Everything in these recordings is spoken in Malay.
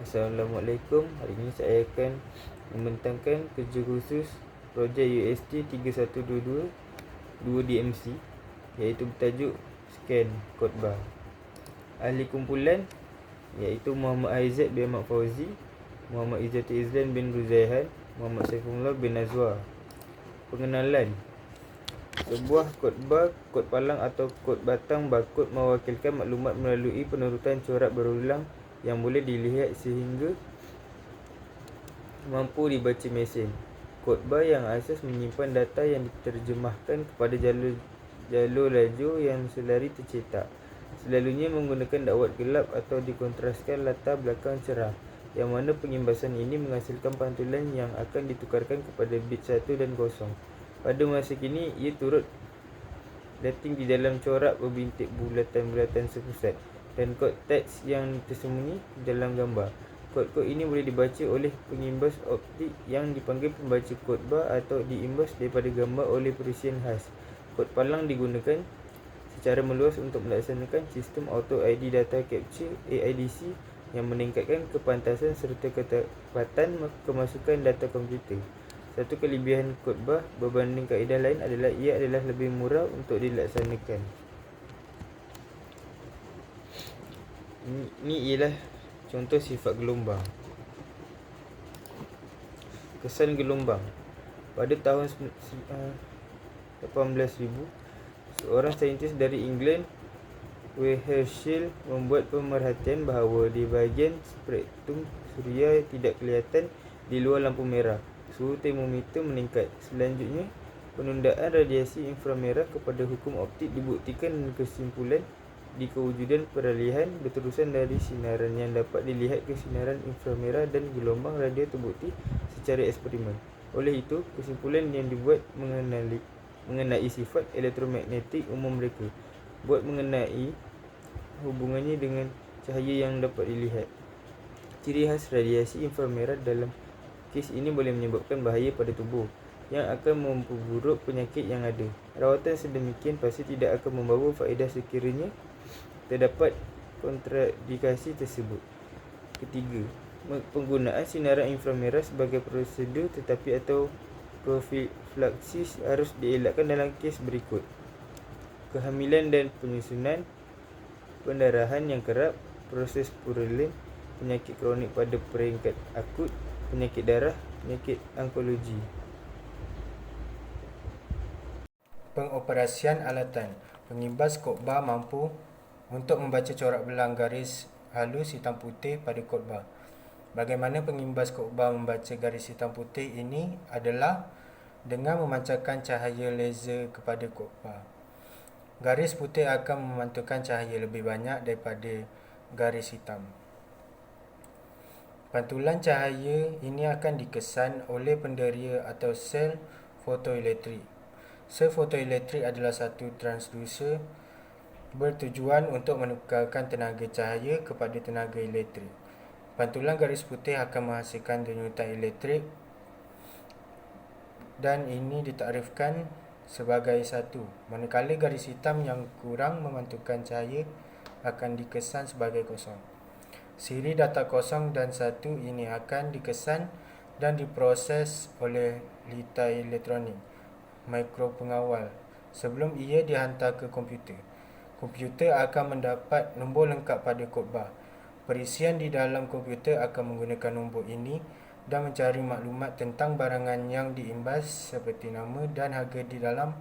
Assalamualaikum. Hari ini saya akan membentangkan kerja khusus projek UST 3122 2DMC, iaitu bertajuk Scan Code Bar. Ahli kumpulan iaitu Muhammad Aizat bin Ahmad Fauzi, Muhammad Izzati Izlan bin Ruzaihan, Muhammad Saifullah bin Nazwa. Pengenalan: sebuah kod bar, kod palang atau kod batang barkod mewakilkan maklumat melalui penurutan corak berulang yang boleh dilihat sehingga mampu dibaca mesin. Kod bar yang asas menyimpan data yang diterjemahkan kepada jalur laju yang selari tercetak, selalunya menggunakan dakwat gelap atau dikontraskan latar belakang cerah, yang mana pengimbasan ini menghasilkan pantulan yang akan ditukarkan kepada bit 1 dan 0. Pada masa kini, ia turut dating di dalam corak berbintik bulatan-bulatan sepusat dan kod teks yang tersembunyi dalam gambar. Kod-kod ini boleh dibaca oleh pengimbas optik yang dipanggil pembaca kod bar atau diimbas daripada gambar oleh perisian khas. Kod palang digunakan secara meluas untuk melaksanakan sistem Auto ID Data Capture AIDC yang meningkatkan kepantasan serta ketepatan kemasukan data komputer. Satu kelebihan kod bar berbanding kaedah lain adalah ia adalah lebih murah untuk dilaksanakan. Ini ialah contoh sifat gelombang. Kesan gelombang. Pada tahun 18,000, seorang saintis dari England, W. Herschel, membuat pemerhatian bahawa di bahagian spektrum suria tidak kelihatan di luar lampu merah, suhu termometer meningkat. Selanjutnya, penundaan radiasi inframerah kepada hukum optik dibuktikan dengan kesimpulan di kewujudan peralihan berterusan dari sinaran yang dapat dilihat ke sinaran inframerah dan gelombang radio terbukti secara eksperimen. Oleh itu, kesimpulan yang dibuat mengenai sifat elektromagnetik umum mereka buat mengenai hubungannya dengan cahaya yang dapat dilihat. Ciri khas radiasi inframerah dalam kes ini boleh menyebabkan bahaya pada tubuh yang akan memperburuk penyakit yang ada. Rawatan sedemikian pasti tidak akan membawa faedah sekiranya terdapat kontradikasi tersebut. Ketiga, penggunaan sinaran inframerah sebagai prosedur tetapi atau profilaksis harus dielakkan dalam kes berikut: kehamilan dan penyusunan, pendarahan yang kerap, proses purulent, penyakit kronik pada peringkat akut, penyakit darah, penyakit onkologi. Pengoperasian alatan. Pengimbas kod bar mampu untuk membaca corak belang garis halus hitam putih pada kod bar. Bagaimana pengimbas kod bar membaca garis hitam putih ini adalah dengan memancarkan cahaya laser kepada kod bar. Garis putih akan memantulkan cahaya lebih banyak daripada garis hitam. Pantulan cahaya ini akan dikesan oleh penderia atau sel fotoelektrik. Sel fotoelektrik adalah satu transducer bertujuan untuk menukarkan tenaga cahaya kepada tenaga elektrik. Pantulan garis putih akan menghasilkan denyutan elektrik dan ini ditaktifkan sebagai satu, manakala garis hitam yang kurang memantulkan cahaya akan dikesan sebagai kosong. Siri data kosong dan satu ini akan dikesan dan diproses oleh litai elektronik mikropengawal sebelum ia dihantar ke komputer. Komputer akan mendapat nombor lengkap pada kod bar. Perisian di dalam komputer akan menggunakan nombor ini dan mencari maklumat tentang barangan yang diimbas seperti nama dan harga di dalam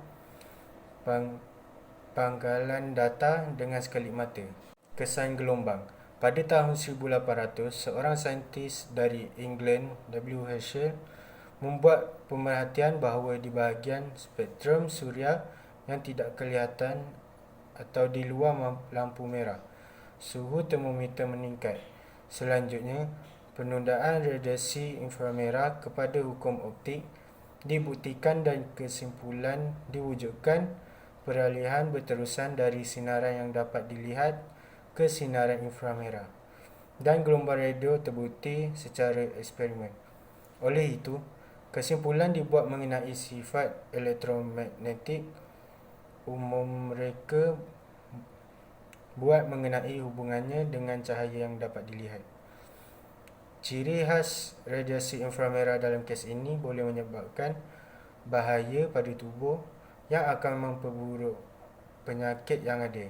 pangkalan data dengan sekelip mata. Kesan gelombang. Pada tahun 1800, seorang saintis dari England, W. Herschel, membuat pemerhatian bahawa di bahagian spektrum suria yang tidak kelihatan atau di luar lampu merah, suhu termometer meningkat. Selanjutnya, penundaan radiasi inframerah kepada hukum optik dibuktikan dan kesimpulan diwujudkan peralihan berterusan dari sinaran yang dapat dilihat ke sinaran inframerah dan gelombang radio terbukti secara eksperimen. Oleh itu, kesimpulan dibuat mengenai sifat elektromagnetik umum mereka buat mengenai hubungannya dengan cahaya yang dapat dilihat. Ciri khas radiasi inframerah dalam kes ini boleh menyebabkan bahaya pada tubuh yang akan memperburuk penyakit yang ada.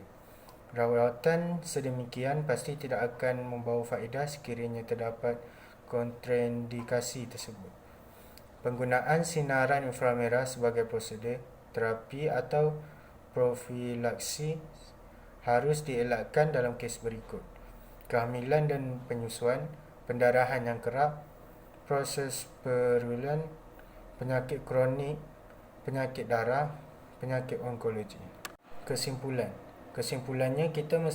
Rawatan sedemikian pasti tidak akan membawa faedah sekiranya terdapat kontraindikasi tersebut. Penggunaan sinaran inframerah sebagai prosedur terapi atau profilaksi harus dielakkan dalam kes berikut: kehamilan dan penyusuan, pendarahan yang kerap, proses perulan, penyakit kronik, penyakit darah, penyakit onkologi. Kesimpulannya, kita mesti